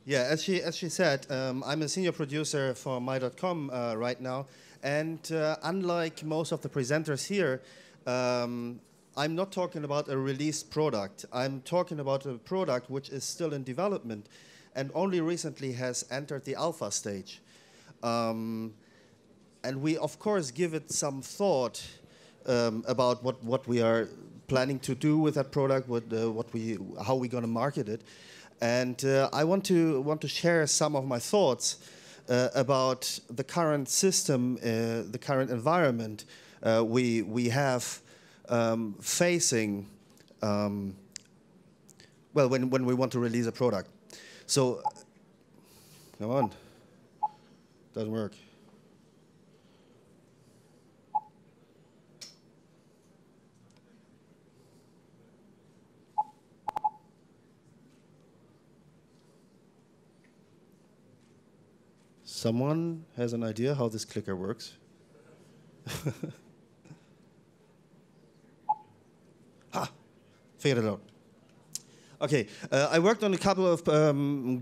Yeah, as she said, I'm a senior producer for my.com right now, and unlike most of the presenters here, I'm not talking about a released product. I'm talking about a product which is still in development, and only recently has entered the alpha stage. Um, and we, of course, give it some thought about what we are planning to do with that product, how we're going to market it. And I want to share some of my thoughts about the current system, the current environment we have facing well when we want to release a product. So come on, doesn't work. Someone has an idea how this clicker works? Ha! Figured it out. Okay, I worked on a couple of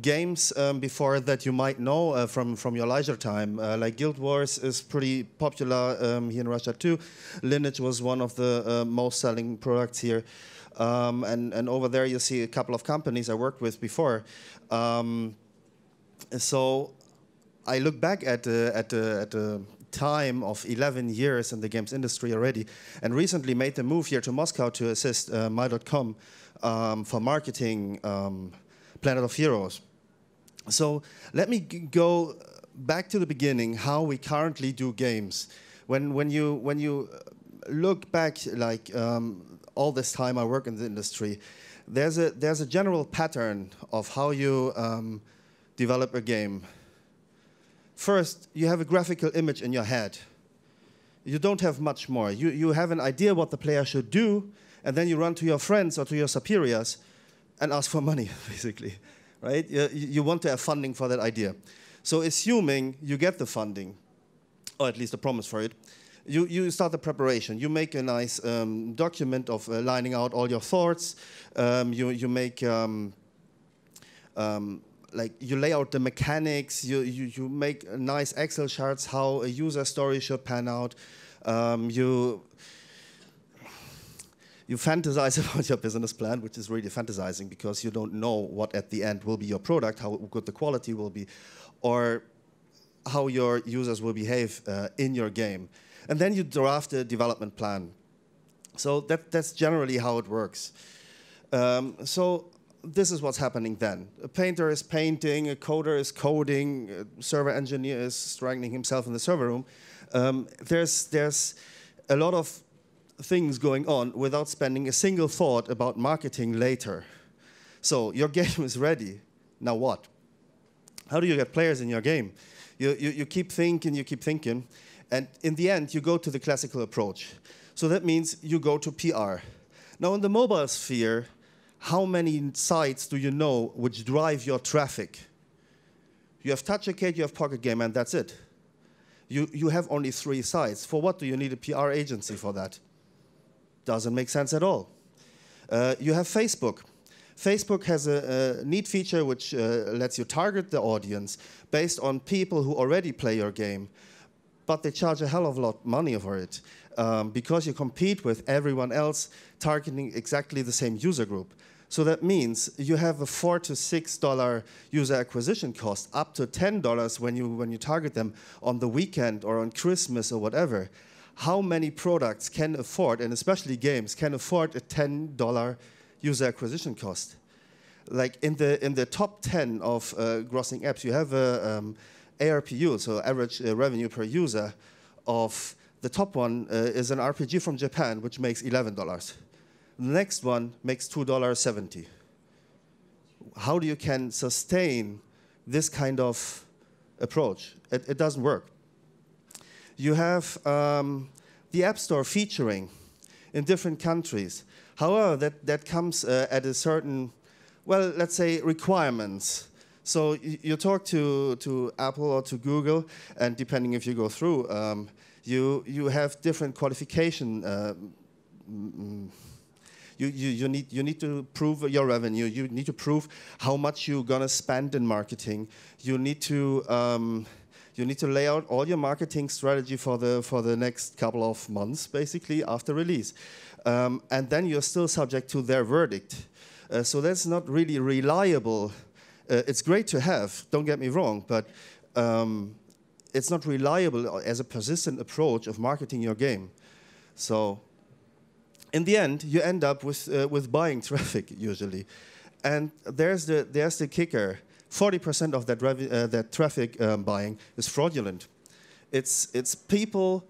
games before that you might know from your leisure time. Like Guild Wars is pretty popular here in Russia too. Lineage was one of the most selling products here. And over there you see a couple of companies I worked with before. So I look back at the time of 11 years in the games industry already, and recently made the move here to Moscow to assist my.com for marketing Planet of Heroes. So let me go back to the beginning, how we currently do games. When you look back, like all this time I work in the industry, there's a general pattern of how you develop a game. First, you have a graphical image in your head. You don't have much more. You have an idea what the player should do, and then you run to your friends or to your superiors and ask for money, basically, right? You want to have funding for that idea. So assuming you get the funding, or at least a promise for it, you start the preparation. You make a nice document of lining out all your thoughts. You make like you lay out the mechanics, you make nice Excel charts how a user story should pan out. You fantasize about your business plan, which is really fantasizing because you don't know what at the end will be your product, how good the quality will be, or how your users will behave in your game. And then you draft a development plan. So that's generally how it works. So this is what's happening then. A painter is painting, a coder is coding, a server engineer is strangling himself in the server room. There's a lot of things going on without spending a single thought about marketing later. So your game is ready. Now what? How do you get players in your game? You keep thinking, and in the end, you go to the classical approach. So that means you go to PR. Now in the mobile sphere, how many sites do you know which drive your traffic? You have Touch Arcade, you have Pocket Game, and that's it. You have only 3 sites. For what do you need a PR agency for that? Doesn't make sense at all. You have Facebook. Facebook has a neat feature which lets you target the audience based on people who already play your game, but they charge a hell of a lot of money for it because you compete with everyone else targeting exactly the same user group. So that means you have a $4 to $6 user acquisition cost, up to $10 when you target them on the weekend or on Christmas or whatever. How many products can afford, and especially games, can afford a $10 user acquisition cost? Like in the top 10 of grossing apps, you have a ARPU, so average revenue per user, of the top one is an RPG from Japan, which makes $11. The next one makes $2.70. How do you can sustain this kind of approach? It doesn't work. You have the App Store featuring in different countries. However, that comes at a certain, well, let's say requirements. So you talk to Apple or to Google, and depending if you go through, you have different qualification. You need to prove your revenue. You need to prove how much you're gonna spend in marketing. You need to lay out all your marketing strategy for the next couple of months, basically after release, and then you're still subject to their verdict. So that's not really reliable. It's great to have, don't get me wrong, but it's not reliable as a persistent approach of marketing your game. So in the end, you end up with buying traffic usually, and there's the kicker. 40% of that traffic buying is fraudulent. It's people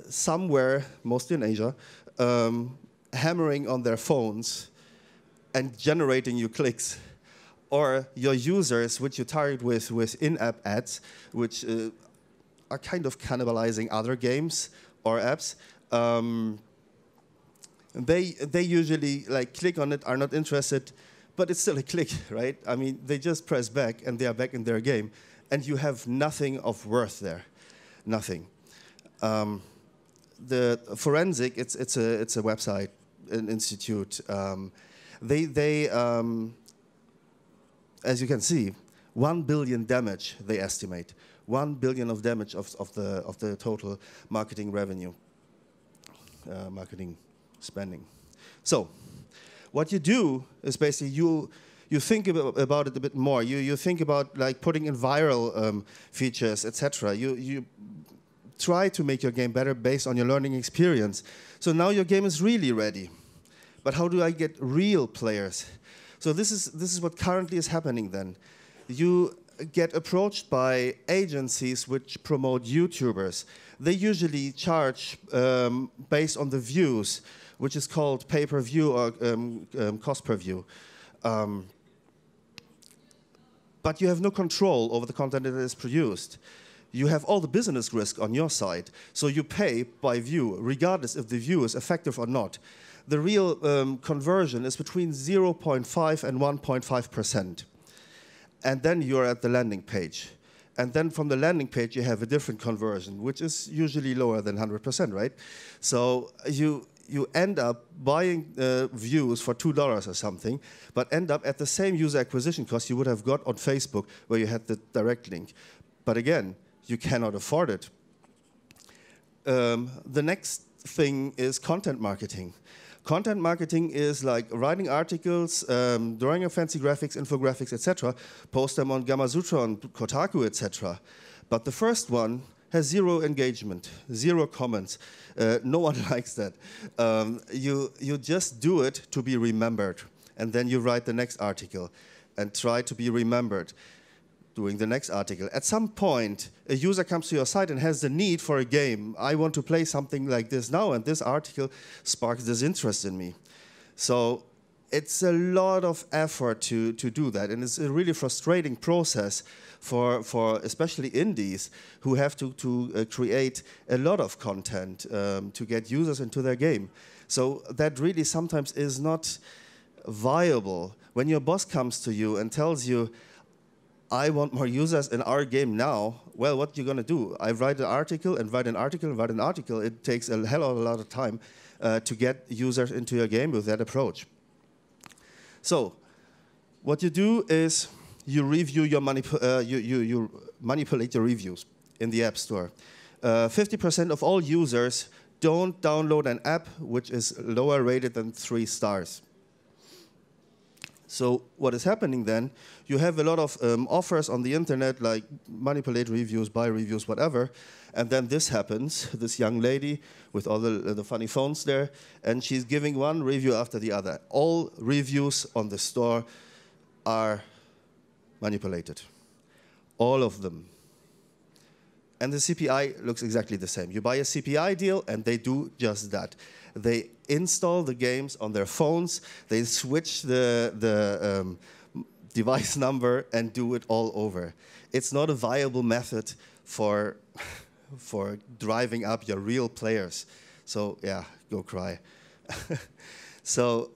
somewhere, mostly in Asia, hammering on their phones and generating you clicks, or your users, which you target with in-app ads, which are kind of cannibalizing other games or apps. They usually like click on it, are not interested, but it's still a click, right? I mean, they just press back and they are back in their game, and you have nothing of worth there, nothing. The Forensic, it's a website, an institute. They as you can see, 1 billion damage they estimate, 1 billion of damage of the total marketing revenue, marketing spending. So, what you do is basically you think about it a bit more. You think about like putting in viral features, etc. You try to make your game better based on your learning experience. So now your game is really ready. But how do I get real players? So this is what currently is happening then. You get approached by agencies which promote YouTubers. They usually charge based on the views, which is called pay-per-view or cost per view. But you have no control over the content that is produced. You have all the business risk on your side. So you pay by view, regardless if the view is effective or not. The real conversion is between 0.5 and 1.5%. And then you're at the landing page. And then from the landing page, you have a different conversion, which is usually lower than 100%, right? So you end up buying views for $2 or something, but end up at the same user acquisition cost you would have got on Facebook, where you had the direct link. But again, you cannot afford it. The next thing is content marketing. Content marketing is like writing articles, drawing fancy graphics, infographics, etc., post them on Gamasutra, on Kotaku, etc. But the first one has zero engagement, zero comments. No one likes that. You just do it to be remembered, and then you write the next article and try to be remembered doing the next article. At some point, a user comes to your site and has the need for a game. I want to play something like this now, and this article sparks this interest in me. So it's a lot of effort to do that, and it's a really frustrating process for especially indies who have to create a lot of content to get users into their game. So that really sometimes is not viable. When your boss comes to you and tells you, I want more users in our game now, well, what are you going to do? I write an article and write an article and write an article. It takes a hell of a lot of time to get users into your game with that approach. So what you do is you review your you manipulate your reviews in the App Store. 50% of all users don't download an app which is lower rated than 3 stars. So what is happening then, you have a lot of offers on the internet, like manipulate reviews, buy reviews, whatever, and then this happens, this young lady with all the funny phones there, and she's giving one review after the other. All reviews on the store are manipulated, all of them. And the CPI looks exactly the same. You buy a CPI deal, and they do just that. They install the games on their phones, they switch the device number and do it all over. It's not a viable method for driving up your real players. So yeah, go cry. So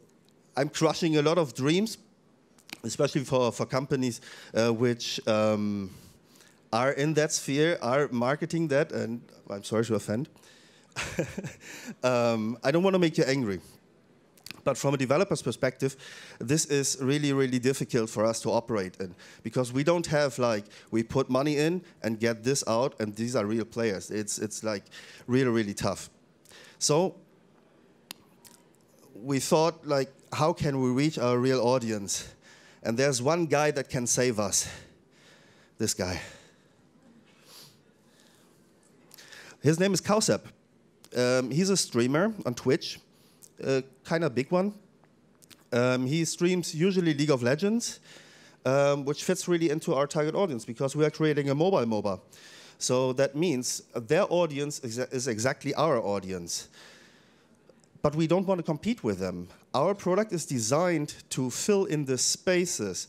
I'm crushing a lot of dreams, especially for companies which are in that sphere, are marketing that, and I'm sorry to offend. I don't want to make you angry, But from a developer's perspective, this is really, really difficult for us to operate in, because we don't have like, we put money in and get this out, and these are real players. It's like really, really tough. So we thought, like, how can we reach our real audience? And there's one guy that can save us. This guy. His name is Kausep. He's a streamer on Twitch. Kind of big one. He streams usually League of Legends, which fits really into our target audience because we are creating a mobile MOBA. So that means their audience is exactly our audience. But we don't want to compete with them. Our product is designed to fill in the spaces,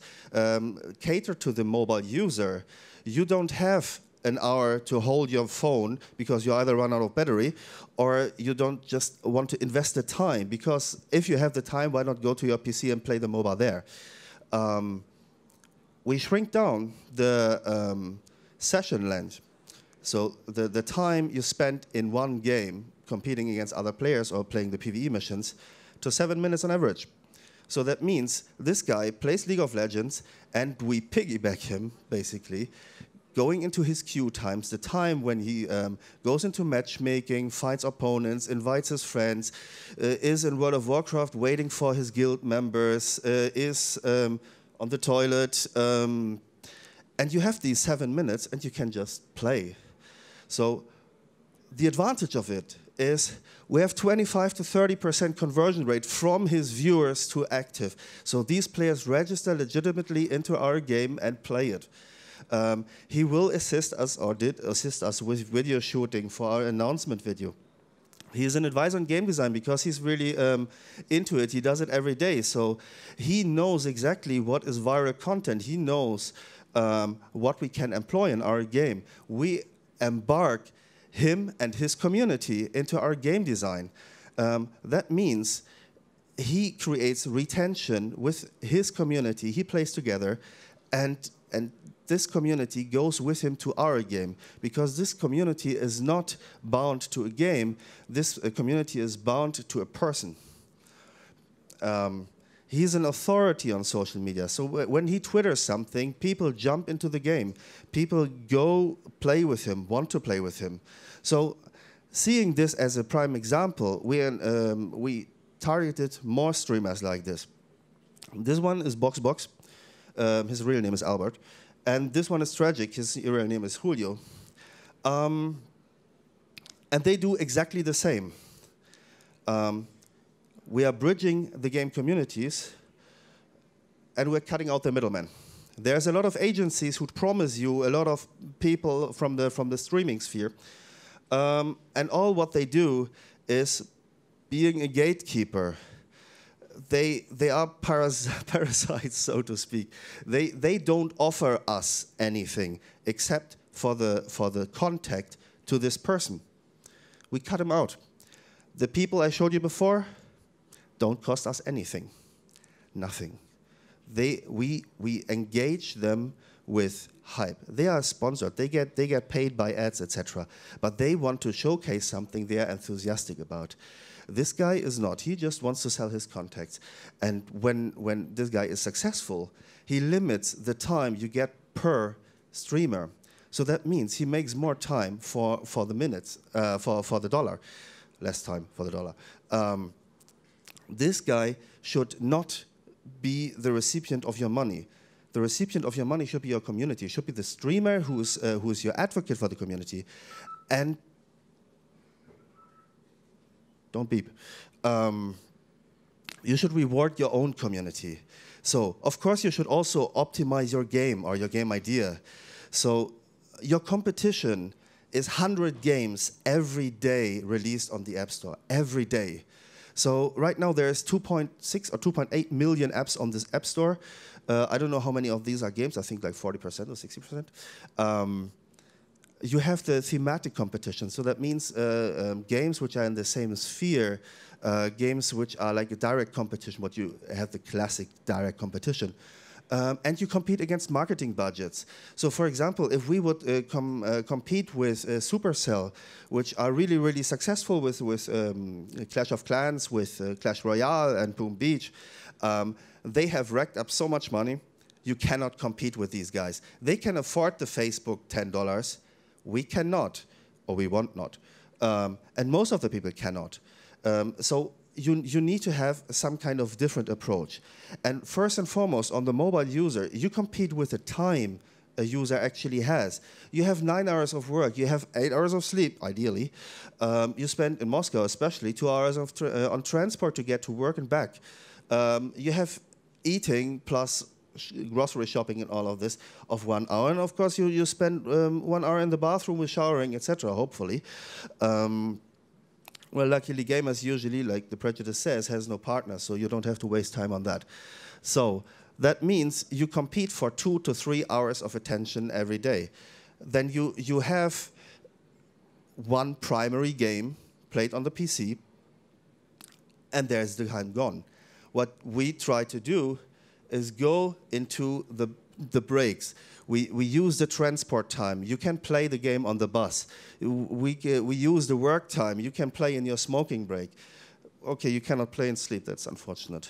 cater to the mobile user. You don't have an hour to hold your phone because you either run out of battery, or you don't just want to invest the time, because if you have the time, why not go to your PC and play the mobile there? We shrink down the session length. So the time you spend in one game competing against other players or playing the PvE missions to 7 minutes on average. So that means this guy plays League of Legends and we piggyback him, basically, going into his queue times, the time when he goes into matchmaking, fights opponents, invites his friends, is in World of Warcraft waiting for his guild members, is on the toilet, and you have these 7 minutes and you can just play. So the advantage of it is we have 25 to 30% conversion rate from his viewers to active. So these players register legitimately into our game and play it. He will assist us, or did assist us, with video shooting for our announcement video. He is an advisor on game design because he's really into it. He does it every day. So he knows exactly what is viral content. He knows what we can employ in our game. We embark him and his community into our game design. That means he creates retention with his community. He plays together, and this community goes with him to our game, because this community is not bound to a game. This community is bound to a person. He's an authority on social media. So when he twitters something, people jump into the game. People go play with him, want to play with him. So seeing this as a prime example, we targeted more streamers like this. This one is BoxBox. His real name is Albert. And this one is Tragic. His real name is Julio. And they do exactly the same. We are bridging the game communities, and we're cutting out the middlemen. There's a lot of agencies who promise you a lot of people from the streaming sphere, and all what they do is being a gatekeeper. They are parasites, so to speak. They don't offer us anything except for the contact to this person. We cut them out. The people I showed you before don't cost us anything, nothing. We engage them with hype. They are sponsored. They get paid by ads, etc. But they want to showcase something they are enthusiastic about. This guy is not. He just wants to sell his contacts. And when this guy is successful, he limits the time you get per streamer. So that means he makes more time for the minutes, for the dollar, less time for the dollar. This guy should not be the recipient of your money. The recipient of your money should be your community. It should be the streamer who's your advocate for the community. And don't beep. You should reward your own community. So, of course, you should also optimize your game or your game idea. So, your competition is 100 games every day released on the App Store, every day. So right now there's 2.6 or 2.8 million apps on this App Store. I don't know how many of these are games. I think like 40% or 60%. You have the thematic competition. So that means games which are in the same sphere, games which are like a direct competition, what you have the classic direct competition. And you compete against marketing budgets. So, for example, if we would compete with Supercell, which are really, really successful with Clash of Clans, with Clash Royale and Boom Beach, they have racked up so much money, you cannot compete with these guys. They can afford the Facebook $10. We cannot, or we want not. And most of the people cannot. So you need to have some kind of different approach. And first and foremost, on the mobile user, you compete with the time a user actually has. You have 9 hours of work, you have 8 hours of sleep, ideally. You spend, in Moscow especially, 2 hours of on transport to get to work and back. You have eating plus grocery shopping and all of this of 1 hour. And of course, you spend 1 hour in the bathroom with showering, etc., hopefully. Well, luckily, gamers usually, like the prejudice says, has no partner, so you don't have to waste time on that. So that means you compete for 2 to 3 hours of attention every day. Then you have one primary game played on the PC, and there's the time gone. What we try to do is go into the breaks. We use the transport time. You can play the game on the bus. We use the work time. You can play in your smoking break. Okay, you cannot play and sleep. That's unfortunate.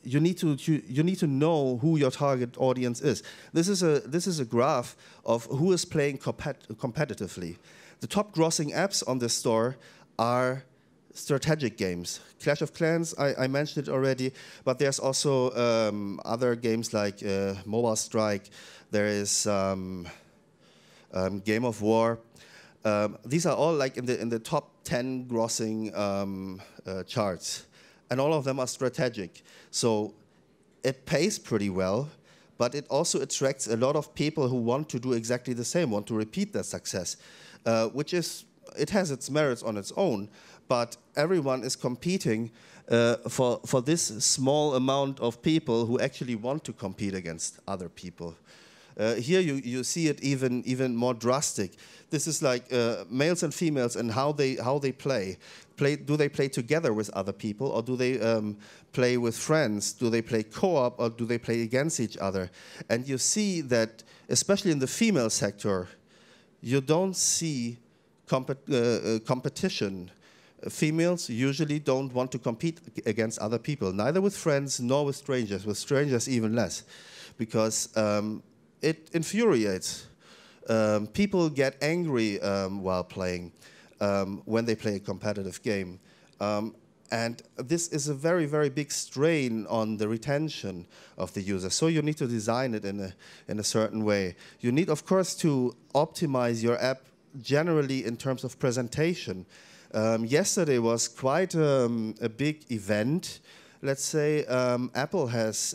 You need to know who your target audience is. This is a graph of who is playing competitively. The top grossing apps on this store are strategic games. Clash of Clans, I mentioned it already, but there's also other games like Mobile Strike. There is Game of War. These are all like in the top 10 grossing charts, and all of them are strategic. So it pays pretty well, but it also attracts a lot of people who want to do exactly the same, want to repeat their success, which is, it has its merits on its own. But everyone is competing for this small amount of people who actually want to compete against other people. Here you see it even more drastic. This is like males and females and how they play. Do they play together with other people, or do they play with friends? Do they play co-op, or do they play against each other? And you see that, especially in the female sector, you don't see competition. Females usually don't want to compete against other people, neither with friends nor with strangers even less, because it infuriates. People get angry while playing when they play a competitive game. And this is a very, very big strain on the retention of the user. So you need to design it in a certain way. You need, of course, to optimize your app generally in terms of presentation. Yesterday was quite a big event. Let's say Apple has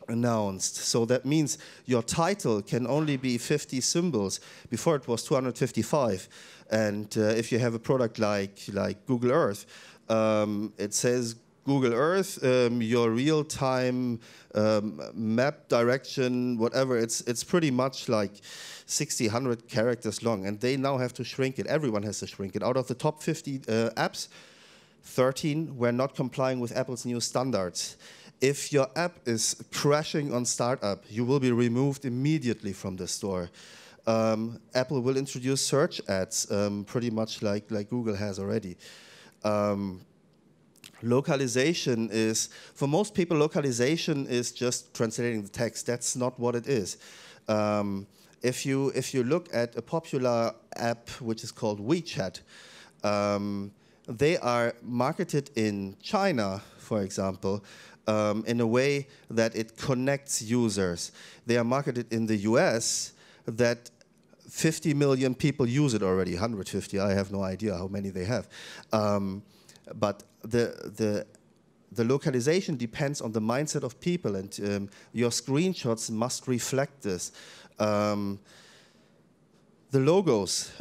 announced. So that means your title can only be 50 symbols. Before it was 255. And if you have a product like Google Earth, it says Google Earth, your real-time map direction, whatever. It's pretty much like 60, 100 characters long, and they now have to shrink it. Everyone has to shrink it. Out of the top 50 apps, 13 were not complying with Apple's new standards. If your app is crashing on startup, you will be removed immediately from the store. Apple will introduce search ads, pretty much like Google has already. Localization is, for most people, localization is just translating the text. That's not what it is. If you look at a popular app which is called WeChat, they are marketed in China, for example, in a way that it connects users. They are marketed in the US that 50 million people use it already, 150, I have no idea how many they have. But the localization depends on the mindset of people, and your screenshots must reflect this. The logos,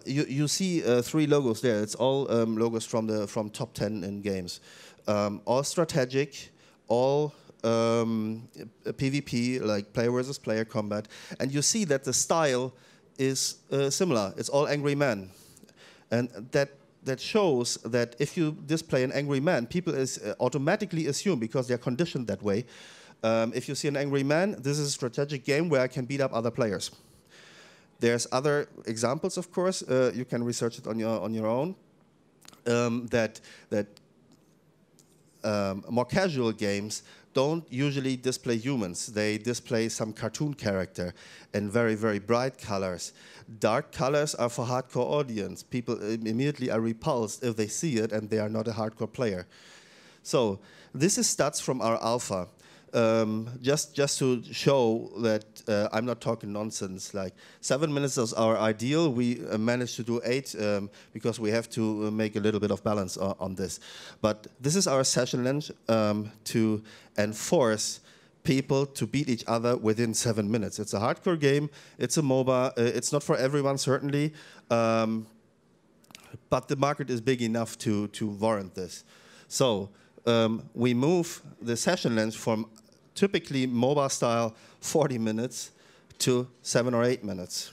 you see 3 logos there. It's all logos from top 10 in games. All strategic, all PvP, like player versus player combat. And you see that the style is similar. It's all angry men. And that that shows that if you display an angry man, people automatically assume, because they're conditioned that way, if you see an angry man, this is a strategic game where I can beat up other players. There's other examples, of course. You can research it on your own. That more casual games don't usually display humans. They display some cartoon character in very, very bright colors. Dark colors are for hardcore audience. People immediately are repulsed if they see it and they are not a hardcore player. So this is stats from our alpha. Just to show that I'm not talking nonsense. Like 7 minutes is our ideal. We managed to do 8 because we have to make a little bit of balance on this. But this is our session length to enforce people to beat each other within 7 minutes. It's a hardcore game. It's a MOBA. It's not for everyone, certainly. But the market is big enough to warrant this. So we move the session length from typically MOBA style 40 minutes to 7 or 8 minutes.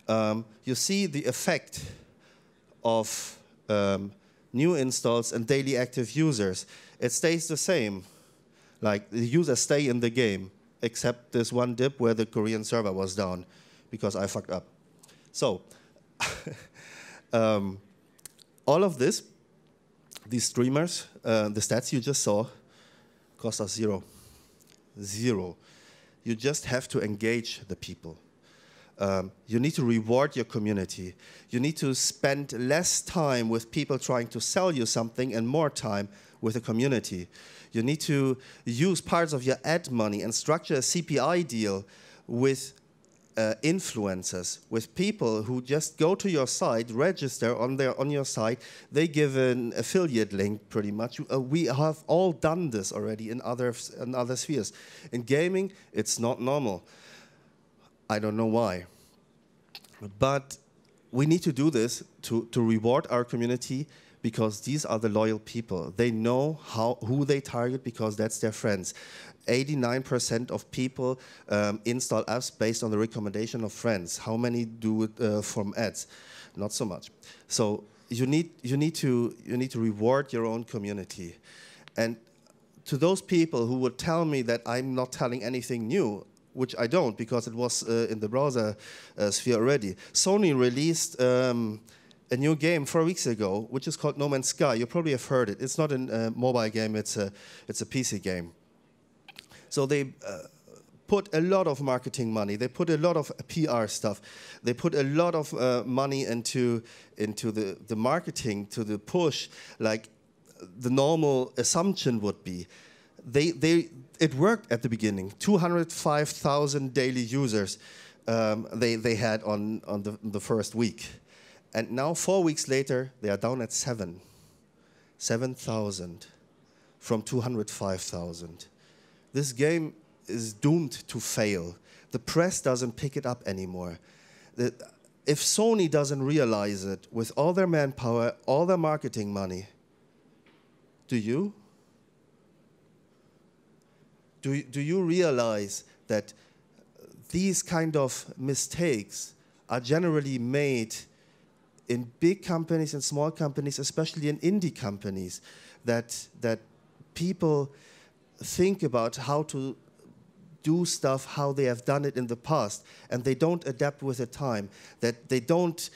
You see the effect of new installs and daily active users. It stays the same. Like the users stay in the game, except this one dip where the Korean server was down because I fucked up. So all of this, these streamers, the stats you just saw, cost us zero. Zero. You just have to engage the people. You need to reward your community. You need to spend less time with people trying to sell you something and more time with the community. You need to use parts of your ad money and structure a CPI deal with influencers, with people who just go to your site, register on your site. They give an affiliate link, pretty much. We have all done this already in other spheres. In gaming, it's not normal. I don't know why. But we need to do this to reward our community, because these are the loyal people. They know who they target because that's their friends. 89% of people install apps based on the recommendation of friends. How many do it from ads? Not so much. So you need to reward your own community. And to those people who would tell me that I'm not telling anything new, which I don't, because it was in the browser sphere already. Sony released a new game 4 weeks ago, which is called No Man's Sky. You probably have heard it. It's not a mobile game. It's a PC game. So they put a lot of marketing money. They put a lot of PR stuff. They put a lot of money into the marketing, to the push, like the normal assumption would be. It worked at the beginning. 205,000 daily users they had on the first week. And now 4 weeks later, they are down at 7,000 from 205,000. This game is doomed to fail. The press doesn't pick it up anymore. If Sony doesn't realize it, with all their manpower, all their marketing money, do you? Do you realize that these kind of mistakes are generally made in big companies and small companies, especially in indie companies, that people think about how to do stuff how they have done it in the past, and they don't adapt with the time, that they don't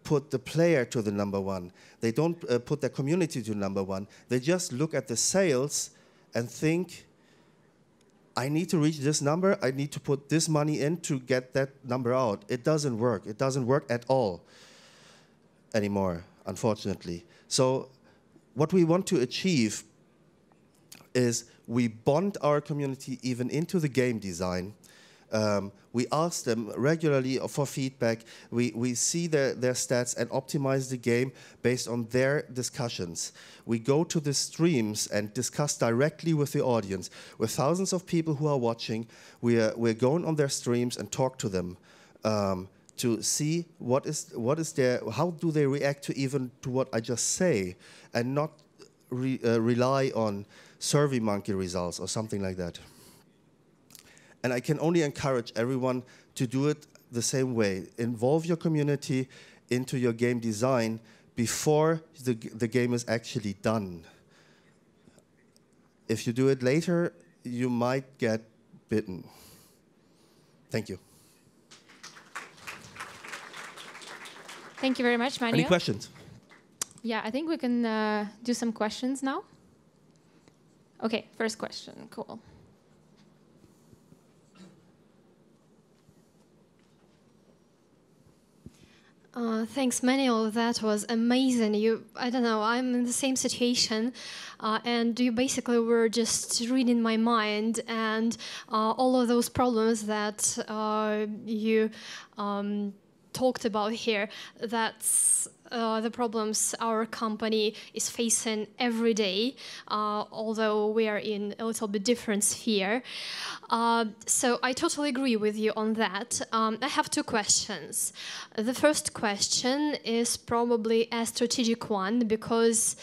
put the player to the number one, they don't put their community to number one, they just look at the sales and think, I need to reach this number, I need to put this money in to get that number out. It doesn't work. It doesn't work at all anymore, unfortunately. So what we want to achieve is we bond our community even into the game design. We ask them regularly for feedback. We see their stats and optimize the game based on their discussions. We go to the streams and discuss directly with the audience. With thousands of people who are watching, we're going on their streams and talk to them to see what is their, how do they react to what I just say, and not rely on SurveyMonkey results or something like that. And I can only encourage everyone to do it the same way. Involve your community into your game design, before the game is actually done. If you do it later, you might get bitten. Thank you. Thank you very much, Manuel. Any questions? Yeah, I think we can do some questions now. Okay, first question. Cool. Thanks, Manuel. That was amazing. I don't know, I'm in the same situation, and you basically were just reading my mind, and all of those problems that you talked about here, that's the problems our company is facing every day, although we are in a little bit different sphere. So I totally agree with you on that. I have two questions. The first question is probably a strategic one because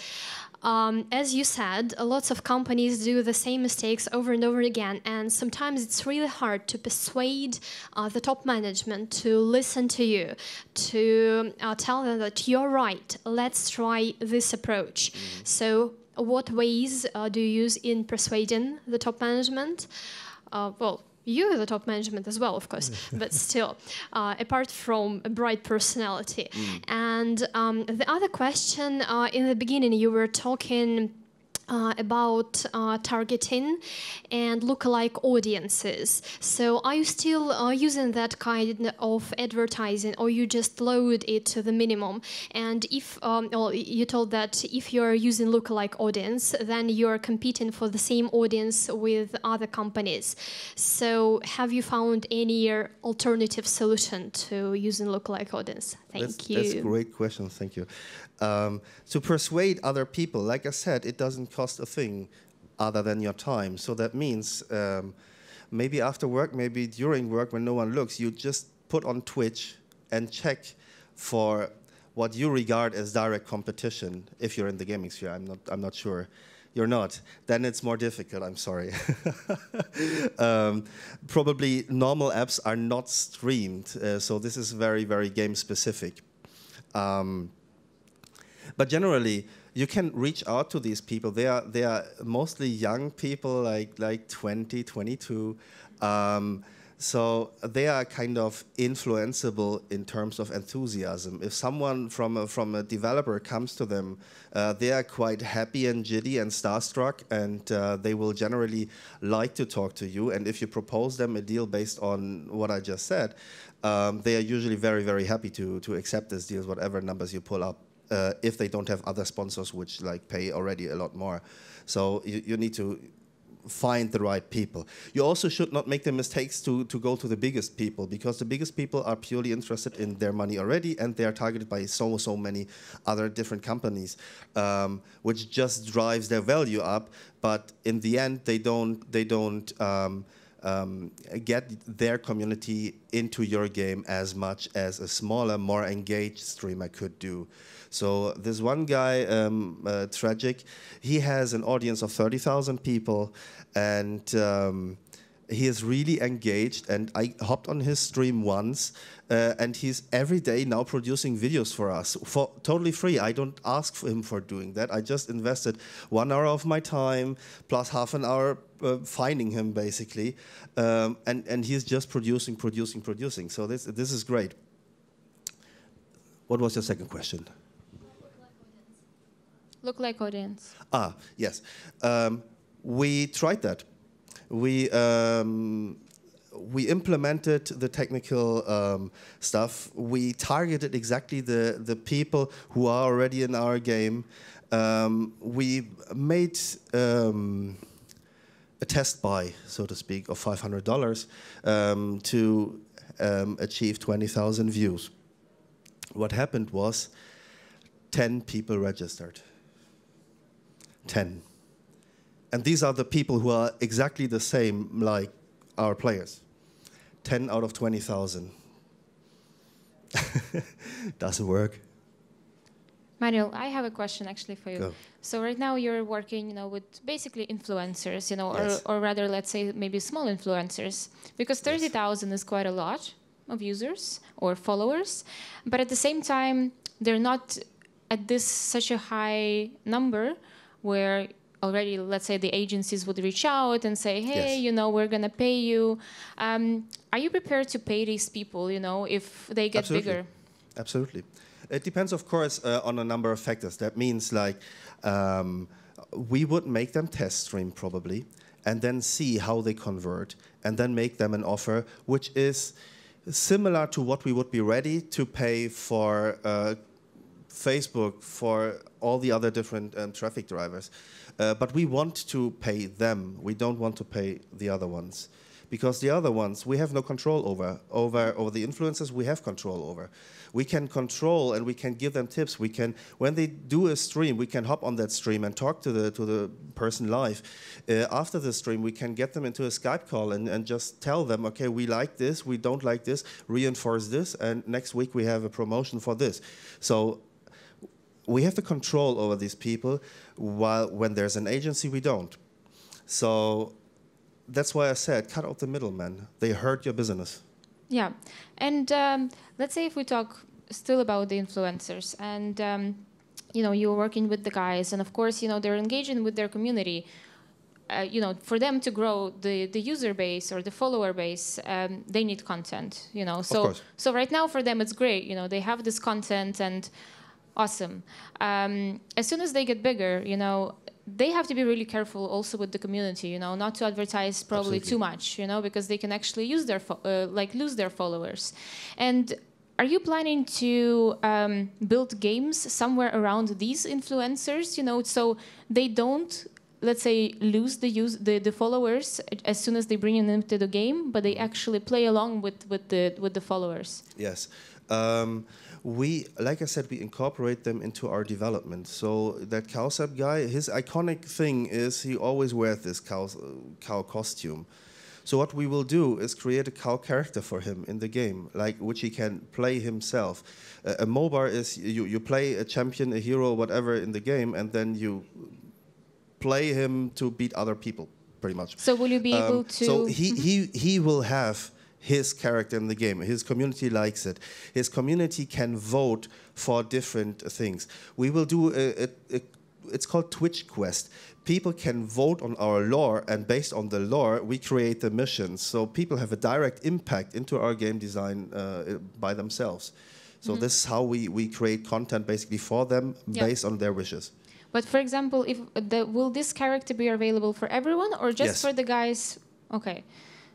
as you said, lots of companies do the same mistakes over and over again, and sometimes it's really hard to persuade the top management to listen to you, to tell them that you're right, let's try this approach. So what ways do you use in persuading the top management? Well, you, the top management as well, of course, but still, apart from a bright personality. And the other question, in the beginning, you were talking about targeting and lookalike audiences. So are you still using that kind of advertising, or you just load it to the minimum? And if well, you told that if you're using lookalike audience, then you're competing for the same audience with other companies. So have you found any alternative solution to using lookalike audience? Thank you. That's a great question. Thank you. To persuade other people, like I said, it doesn't cost a thing other than your time. So that means maybe after work, maybe during work when no one looks, you just put on Twitch and check for what you regard as direct competition. If you're in the gaming sphere, I'm not sure. You're not. Then it's more difficult. I'm sorry. Probably normal apps are not streamed, so this is very, very game specific. But generally, you can reach out to these people. They are mostly young people, like 20, 22. So they are kind of influenceable in terms of enthusiasm. If someone from a developer comes to them, they are quite happy and giddy and starstruck, and they will generally like to talk to you. And if you propose them a deal based on what I just said, they are usually very, very happy to accept this deal, whatever numbers you pull up, if they don't have other sponsors which pay already a lot more. So you need to find the right people. You also should not make the mistakes to go to the biggest people, because the biggest people are purely interested in their money already, and they are targeted by so many other different companies, which just drives their value up. But in the end, they don't get their community into your game as much as a smaller, more engaged streamer could do. So this one guy, Tragic, he has an audience of 30,000 people, and he is really engaged. And I hopped on his stream once, and he's every day now producing videos for us for totally free. I don't ask him for doing that. I just invested 1 hour of my time plus half an hour finding him, basically, and he's just producing. So this is great. What was your second question? Lookalike audience. Yes. We tried that. We implemented the technical stuff. We targeted exactly the people who are already in our game. We made a test buy, so to speak, of $500 to achieve 20,000 views. What happened was 10 people registered. 10. And these are the people who are exactly the same like our players. 10 out of 20,000. Doesn't work. Manuel, I have a question actually for you. Go. So right now you're working, with basically influencers, Yes. or rather, let's say maybe small influencers, because 30,000 is quite a lot of users or followers, but at the same time, they're not at this such a high number where already, let's say, the agencies would reach out and say, hey, Yes. you know, we're going to pay you. Are you prepared to pay these people, you know, if they get Absolutely. bigger? Absolutely. It depends, of course, on a number of factors. That means, like, we would make them test stream probably, and then see how they convert, and then make them an offer which is similar to what we would be ready to pay for Facebook, for all the other different traffic drivers. But we want to pay them. We don't want to pay the other ones. Because the other ones, we have no control over. Over the influencers, we have control over. We can control and we can give them tips. We can, when they do a stream, we can hop on that stream and talk to the person live. After the stream, we can get them into a Skype call and just tell them, okay, we like this, we don't like this, reinforce this, and next week we have a promotion for this. So we have the control over these people, while when there's an agency, we don't. So that's why I said, cut out the middlemen. They hurt your business. Yeah. And let's say if we talk still about the influencers and, you know, you're working with the guys and, of course, you know, they're engaging with their community. You know, for them to grow the user base or the follower base, they need content, you know. So right now for them, it's great. You know, they have this content and awesome. As soon as they get bigger, you know, they have to be really careful also with the community, you know, not to advertise probably too much, you know, because they can actually use their lose their followers. And are you planning to build games somewhere around these influencers, you know, so they don't, let's say, lose the followers as soon as they bring them into the game, but they actually play along with the followers? Yes. We, like I said, we incorporate them into our development. So that Cowsap guy, his iconic thing is he always wears this cow costume. So what we will do is create a cow character for him in the game, like which he can play himself. A MOBA is you play a champion, a hero, whatever in the game, and then you play him to beat other people, pretty much. So will you be able to? So he will have his character in the game. His community likes it. His community can vote for different things. We will do it's called Twitch Quest. People can vote on our lore, and based on the lore, we create the missions. So people have a direct impact into our game design by themselves. So this is how we create content basically for them based on their wishes. But for example, if will this character be available for everyone or just for the guys? Okay.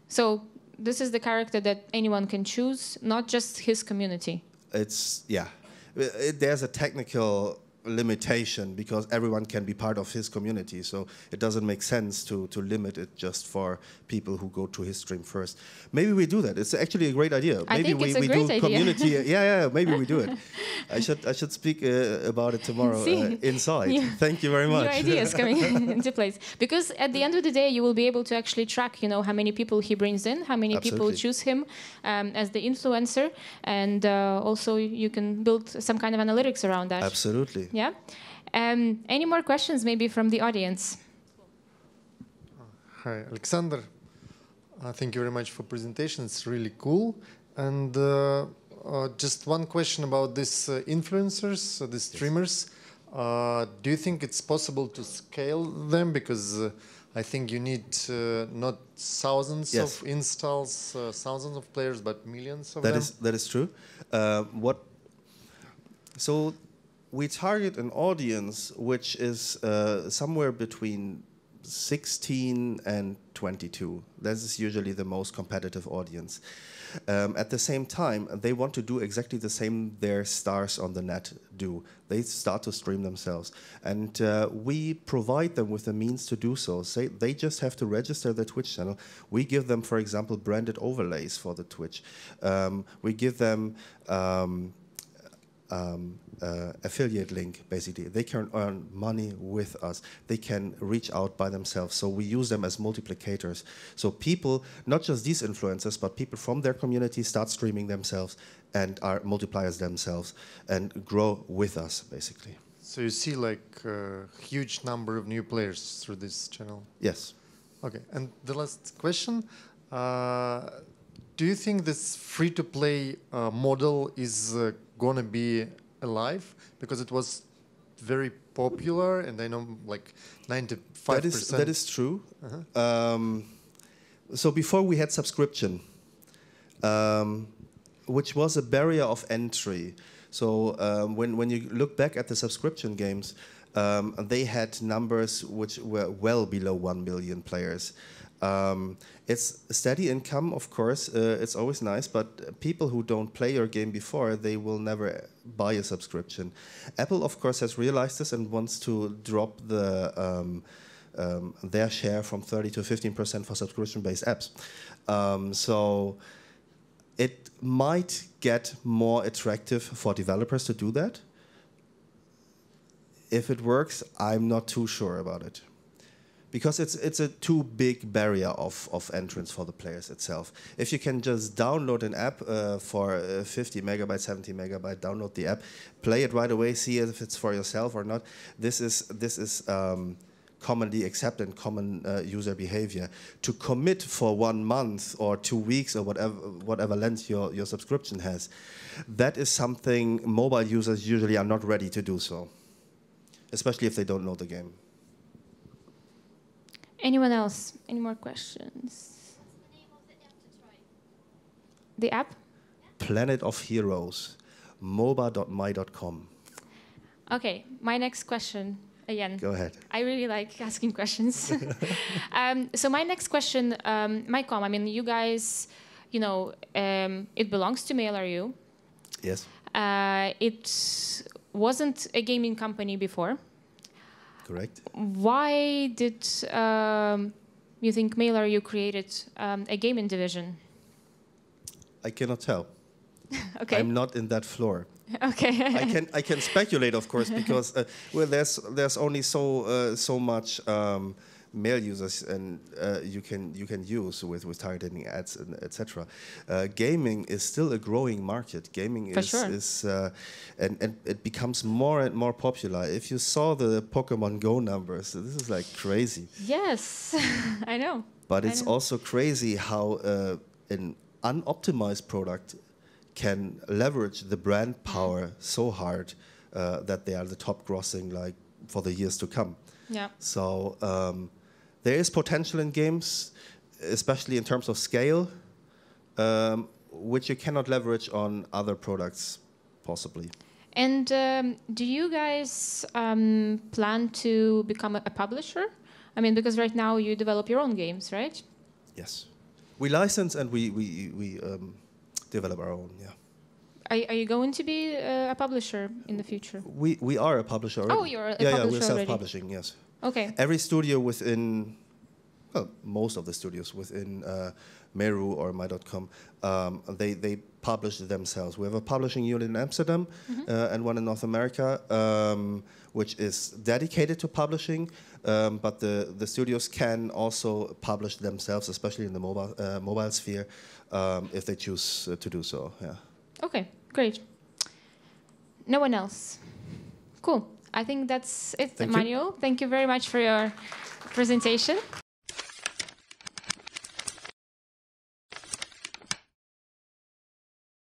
So this is the character that anyone can choose, not just his community. It's, yeah. There's a technical limitation because everyone can be part of his community, so it doesn't make sense to limit it just for people who go to his stream first. Maybe we do that. It's actually a great idea. I maybe think it's a we great do idea. community. Yeah, maybe we do it. I should speak about it tomorrow inside. Yeah. Thank you very much. New ideas coming into place, because at the end of the day, you will be able to actually track, you know, how many people he brings in, how many people choose him as the influencer, and also you can build some kind of analytics around that. Absolutely. Yeah. Any more questions, maybe from the audience? Hi, Alexander. Thank you very much for presentation. It's really cool. And just one question about these influencers, these streamers. Do you think it's possible to scale them? Because I think you need not thousands of installs, thousands of players, but millions of them. That is true. So we target an audience which is somewhere between 16 and 22. That is usually the most competitive audience. At the same time, they want to do exactly the same their stars on the net do. They start to stream themselves. And we provide them with the means to do so. They just have to register their Twitch channel. We give them, for example, branded overlays for the Twitch. We give them affiliate link, basically. They can earn money with us. They can reach out by themselves. So we use them as multiplicators. So people, not just these influencers, but people from their community start streaming themselves and are multipliers themselves and grow with us, basically. So you see like a huge number of new players through this channel? Yes. Okay, and the last question. Do you think this free-to-play model is going to be alive? Because it was very popular, and I know like 95%. That is true. So before we had subscription, which was a barrier of entry. So when you look back at the subscription games, they had numbers which were well below 1 million players. It's steady income, of course. It's always nice, but people who don't play your game before, they will never buy a subscription. Apple, of course, has realized this and wants to drop their share from 30 to 15% for subscription-based apps. So it might get more attractive for developers to do that. If it works, I'm not too sure about it. Because it's a too big barrier of entrance for the players itself. If you can just download an app for 50 megabytes, 70 megabytes, download the app, play it right away, see if it's for yourself or not. This is commonly accepted, common user behavior. To commit for 1 month or 2 weeks or whatever length your subscription has, that is something mobile users usually are not ready to do so, especially if they don't know the game. Anyone else? Any more questions? What's the name of the app to try? The app? Planet of Heroes, moba.my.com. Okay, my next question again. Go ahead. I really like asking questions. So my next question, MyCom, I mean, you guys, you know, it belongs to Mail.ru. Yes. It wasn't a gaming company before. Correct. Why did you think Mail.ru created a gaming division? I cannot tell. Okay. I'm not in that floor. Okay. I can speculate, of course, because well, there's only so much mail users and you can use with targeting ads and etc. Gaming is still a growing market. Gaming is and it becomes more and more popular. If you saw the Pokemon Go numbers, this is like crazy. Yes, I know. But it's also crazy how an unoptimized product can leverage the brand power so hard that they are the top grossing like for the years to come. Yeah. So there is potential in games, especially in terms of scale, which you cannot leverage on other products, possibly. And do you guys plan to become a publisher? I mean, because right now you develop your own games, right? Yes. We license and we develop our own, yeah. Are you going to be a publisher in the future? We are a publisher already. Oh, you're a publisher publisher we're self-publishing, already. yes. Okay. Every studio within, well, most of the studios within Meru or my.com, they publish themselves. We have a publishing unit in Amsterdam and one in North America, which is dedicated to publishing, but the studios can also publish themselves, especially in the mobile sphere, if they choose to do so. Yeah. Okay, great. No one else. Cool. I think that's it, Manuel. Thank you very much for your presentation.